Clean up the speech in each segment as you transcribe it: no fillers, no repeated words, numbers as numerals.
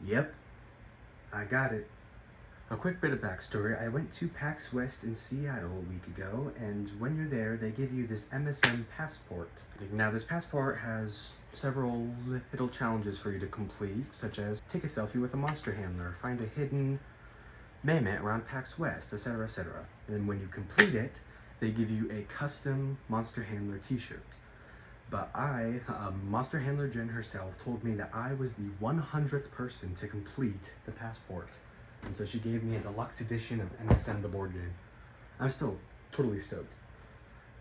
Yep, I got it. A quick bit of backstory. I went to PAX West in Seattle a week ago, and when you're there, they give you this MSM passport. Now, this passport has several little challenges for you to complete, such as take a selfie with a monster handler, find a hidden mammoth around PAX West, etc., etc. And when you complete it, they give you a custom monster handler t-shirt. But Monster Handler Jen herself, told me that I was the 100th person to complete the passport. And so she gave me a deluxe edition of MSM the board game. I'm still totally stoked.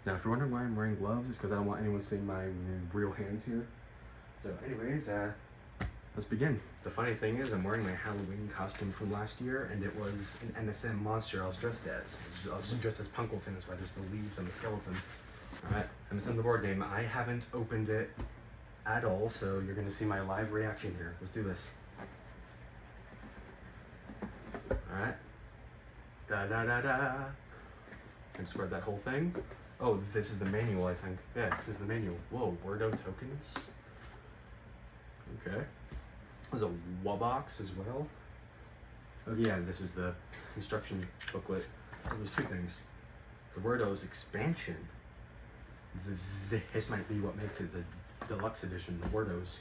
Now, if you're wondering why I'm wearing gloves, it's because I don't want anyone seeing my real hands here. So anyways, let's begin. The funny thing is, I'm wearing my Halloween costume from last year, and it was an MSM monster I was dressed as. I was dressed as Punkleton, that's why there's the leaves on the skeleton. Alright, MSM the board game. I haven't opened it at all, so you're gonna see my live reaction here. Let's do this. Alright. Da da da da. I just read that whole thing. Oh, this is the manual, I think. Yeah, this is the manual. Whoa, Wordo tokens. Okay. There's a box as well. Oh yeah, this is the instruction booklet. Oh, there's two things. The Wordo's expansion. This might be what makes it the deluxe edition, the Wordos.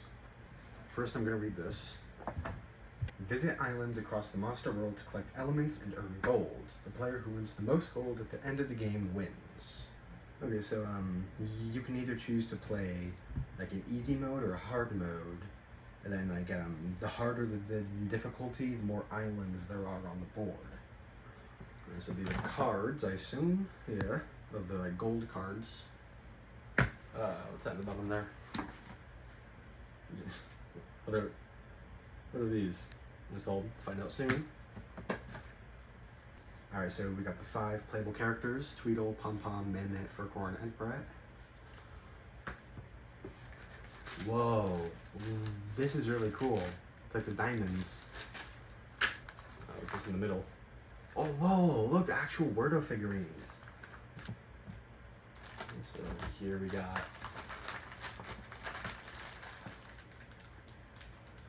First, I'm gonna read this. Visit islands across the monster world to collect elements and earn gold. The player who wins the most gold at the end of the game wins. Okay, so you can either choose to play like an easy mode or a hard mode, and then like the harder the difficulty, the more islands there are on the board. Okay, so these are cards, I assume. Yeah, of the like gold cards. What's that in the bottom there? What are these? I guess I'll find out soon. Alright, so we got the 5 playable characters: Tweedle, Pom Pom, Mannet, Furcorn, and Brat. Whoa, this is really cool. It's like the diamonds. Oh, it's just in the middle. Oh, whoa, look, actual Wordo figurines. So here we got,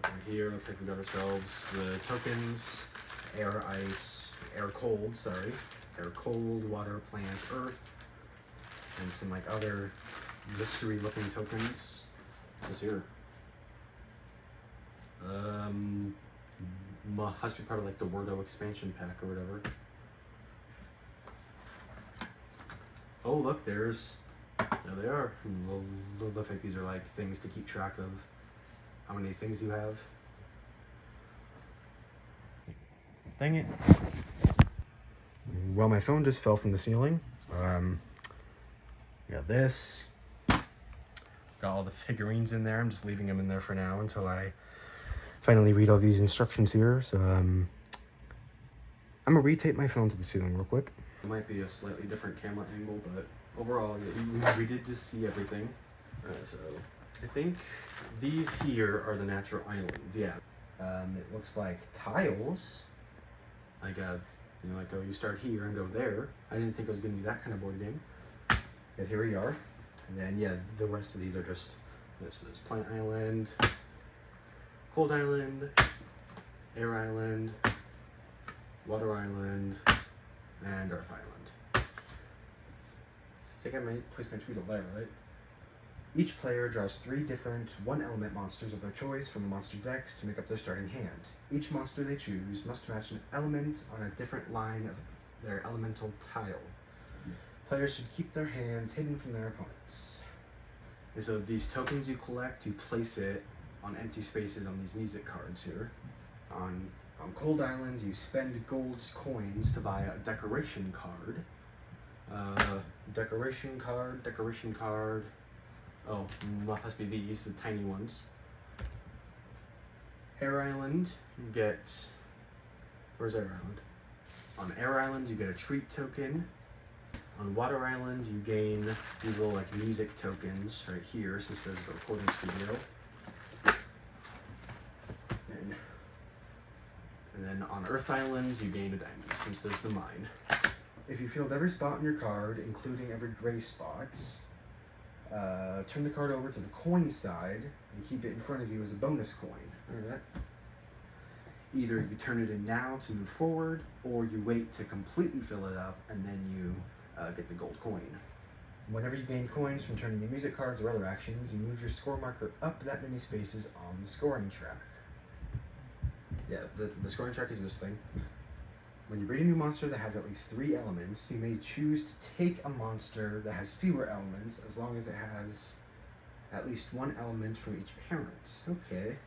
over here looks like we got ourselves the tokens: air, ice, air cold, water, plant, earth, and some like other mystery looking tokens. What's this here? Has to be part of like the Wordo expansion pack or whatever. Oh look, there they are. Looks like these are like things to keep track of how many things you have. Dang it. Well, my phone just fell from the ceiling. Got this. Got all the figurines in there. I'm just leaving them in there for now until I finally read all these instructions here. So I'm gonna retape my phone to the ceiling real quick. It might be a slightly different camera angle, but overall, we did just see everything. So I think these here are the natural islands. Yeah. It looks like tiles. Like oh, you start here and go there. I didn't think it was gonna be that kind of board game, but here we are. And then yeah, the rest of these are just this. There's Plant Island, Cold Island, Air Island, Water Island, and Earth Island. I think I might place my Tweedle there, right? Each player draws 3 different 1-element monsters of their choice from the monster decks to make up their starting hand. Each monster they choose must match an element on a different line of their elemental tile. Players should keep their hands hidden from their opponents. And so these tokens you collect, you place it on empty spaces on these music cards here. On Cold Island, you spend gold coins to buy a decoration card. Decoration card. Oh, must be these, the tiny ones. Air Island, you get... Where's Air Island? On Air Island, you get a treat token. On Water Island, you gain these little like music tokens right here, since there's a recording studio. And then on Earth Island, you gain a diamond, since there's the mine. If you filled every spot on your card, including every gray spot, turn the card over to the coin side and keep it in front of you as a bonus coin. Remember that? Either you turn it in now to move forward, or you wait to completely fill it up, and then you get the gold coin. Whenever you gain coins from turning in music cards or other actions, you move your score marker up that many spaces on the scoring track. Yeah, the scoring track is this thing. When you breed a new monster that has at least 3 elements, you may choose to take a monster that has fewer elements as long as it has at least 1 element from each parent. Okay.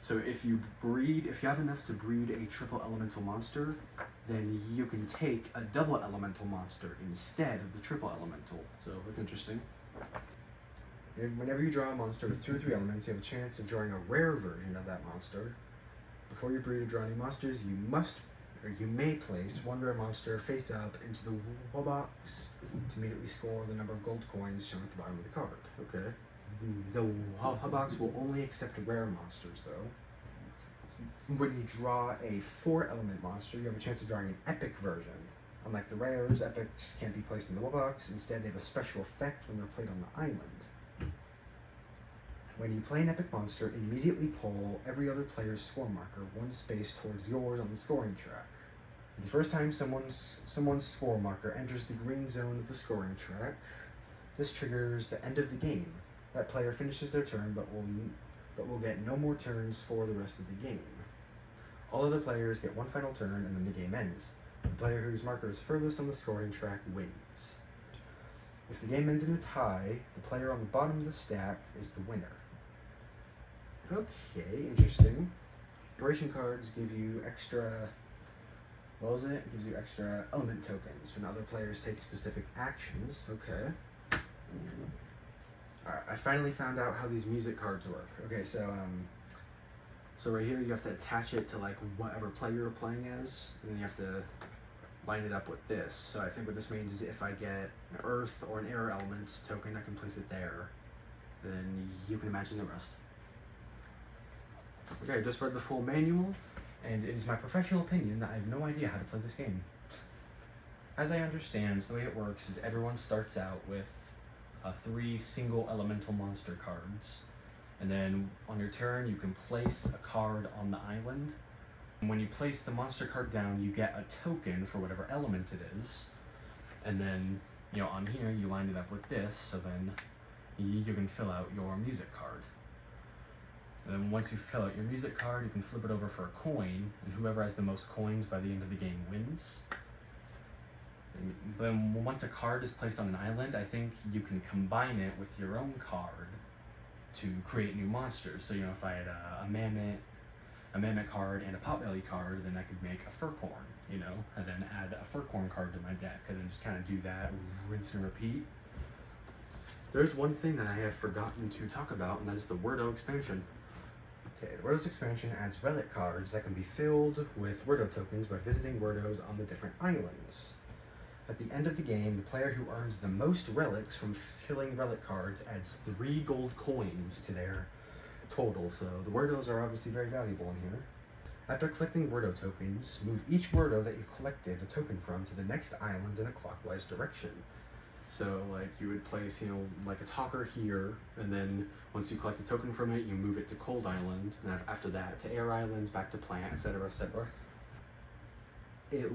So if you have enough to breed a triple elemental monster, then you can take a double elemental monster instead of the triple elemental. So it's interesting. Whenever you draw a monster with 2 or 3 elements, you have a chance of drawing a rare version of that monster. Before you breed or draw any monsters, you may place 1 rare monster face up into the box to immediately score the number of gold coins shown at the bottom of the card. Okay. The box will only accept rare monsters, though. When you draw a 4-element monster, you have a chance of drawing an epic version. Unlike the rares, epics can't be placed in the box. Instead, they have a special effect when they're played on the island. When you play an epic monster, immediately pull every other player's score marker 1 space towards yours on the scoring track. The first time someone's score marker enters the green zone of the scoring track, this triggers the end of the game. That player finishes their turn, but will get no more turns for the rest of the game. All other players get 1 final turn, and then the game ends. The player whose marker is furthest on the scoring track wins. If the game ends in a tie, the player on the bottom of the stack is the winner. Okay, interesting. Operation cards give you extra... What was it? It gives you extra element tokens when other players take specific actions. Okay. Alright, I finally found out how these music cards work. Okay, so right here you have to attach it to like whatever player you're playing as, and then you have to line it up with this. So I think what this means is if I get an earth or an air element token, I can place it there. Then you can imagine the rest. Okay, I just read the full manual, and it is my professional opinion that I have no idea how to play this game. As I understand, the way it works is everyone starts out with 3 single elemental monster cards, and then on your turn you can place a card on the island. And when you place the monster card down, you get a token for whatever element it is, and then on here you line it up with this, so then you can fill out your music card. And then once you fill out your music card, you can flip it over for a coin, and whoever has the most coins by the end of the game wins. And then once a card is placed on an island, I think you can combine it with your own card to create new monsters. So if I had a mammoth card and a potbelly card, then I could make a furcorn, and then add a furcorn card to my deck, and then just kind of do that, rinse and repeat. There's one thing that I have forgotten to talk about, and that's the Wordo expansion. Okay, the Wordo's expansion adds relic cards that can be filled with Wordo tokens by visiting Wordos on the different islands. At the end of the game, the player who earns the most relics from filling relic cards adds 3 gold coins to their total, so the Wordos are obviously very valuable in here. After collecting Wordo tokens, move each Wordo that you collected a token from to the next island in a clockwise direction. So you would place, like a talker here, and then once you collect a token from it, you move it to Cold Island, and after that to Air Island, back to Plant, etc., etc. It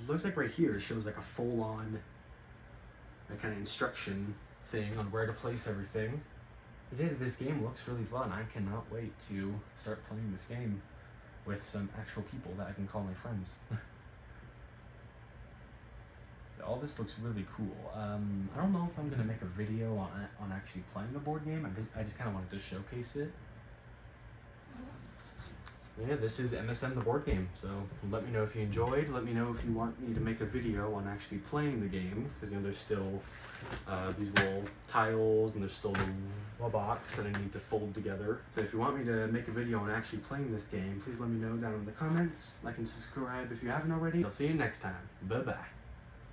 looks like right here it shows like a full-on kind of instruction thing on where to place everything. This game looks really fun. I cannot wait to start playing this game with some actual people that I can call my friends. All this looks really cool. I don't know if I'm going to make a video on actually playing the board game. I just kind of wanted to showcase it. Yeah, this is MSM the board game, so let me know if you enjoyed. Let me know if you want me to make a video on actually playing the game, because there's still these little tiles, and there's still the box that I need to fold together. So if you want me to make a video on actually playing this game, please let me know down in the comments. Like and subscribe if you haven't already. I'll see you next time. Bye-bye.